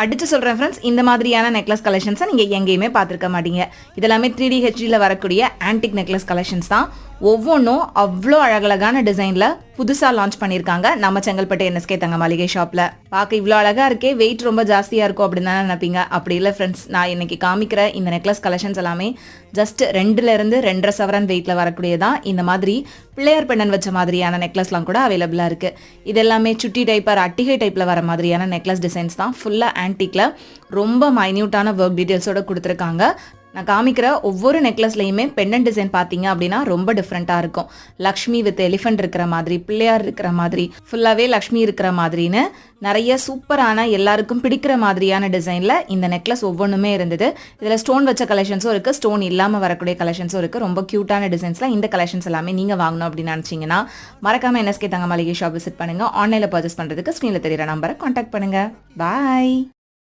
அடிச்சு சொல்கிறேன் ஃப்ரெண்ட்ஸ், இந்த மாதிரியான நெக்லஸ் கலெக்ஷன்ஸை நீங்கள் எங்கேயுமே பார்த்துருக்க மாட்டீங்க. இதெல்லாமே 3D ஹெச்டியில் வரக்கூடிய ஆன்டிக் நெக்லஸ் கலெக்ஷன்ஸ் தான். ஒவ்வொன்றும் அவ்வளோ அழகழகான டிசைனில் புதுசாக லான்ச் பண்ணியிருக்காங்க நம்ம செங்கல்பட்டு NSK தங்க மளிகை ஷாப்பில். பார்க்க இவ்வளோ அழகாக இருக்கே, வெயிட் ரொம்ப ஜாஸ்தியாக இருக்கும் அப்படின்னு தானே நினைப்பீங்க. அப்படி இல்லை ஃப்ரெண்ட்ஸ், நான் இன்னைக்கு காமிக்கிற இந்த நெக்லஸ் கலெக்ஷன்ஸ் எல்லாமே ஜஸ்ட் 2லேருந்து 2.5 சவரன் வெயிட்டில் வரக்கூடியதான். இந்த மாதிரி பிள்ளையார் பெண்ணன் வச்ச மாதிரியான நெக்லஸ்லாம் கூட அவைலபிளாக இருக்குது. இது எல்லாமே சுட்டி டைப் அட்டிகை டைப்பில் வர மாதிரியான நெக்லஸ் டிசைன்ஸ் தான். ஃபுல்லாக ஆன்டிக்கில் ரொம்ப மைன்யூட்டான ஒர்க் டீட்டெயில்ஸோடு கொடுத்துருக்காங்க. நான் காமிக்கிற ஒவ்வொரு நெக்லஸ்லையுமே பெண்டன்ட் டிசைன் பார்த்தீங்க அப்படின்னா ரொம்ப டிஃப்ரெண்ட்டாக இருக்கும். லக்ஷ்மி வித் எலிஃபென்ட் இருக்கிற மாதிரி, பிள்ளையார் இருக்கிற மாதிரி, ஃபுல்லாகவே லக்ஷ்மி இருக்கிற மாதிரின்னு நிறைய சூப்பரான எல்லாருக்கும் பிடிக்கிற மாதிரியான டிசைனில் இந்த நெக்லஸ் ஒவ்வொன்றுமே இருந்தது. இதில் ஸ்டோன் வச்ச கலெக்ஷன்ஸும் இருக்குது, ஸ்டோன் இல்லாமல் வரக்கூடிய கலெக்ஷன்ஸும் இருக்குது. ரொம்ப க்யூட்டான டிசைன்ஸில் இந்த கலெக்ஷன்ஸ் எல்லாமே நீங்கள் வாங்கணும் அப்படின்னு நினச்சிங்கன்னா மறக்காமல் NSK தங்க மளிகை ஷாப் விசிட் பண்ணுங்கள். ஆன்லைனில் பர்ச்சேஸ் பண்ணுறதுக்கு ஸ்க்ரீனில் தெரியிற நம்பரை காண்டாக்ட் பண்ணுங்கள். பாய்.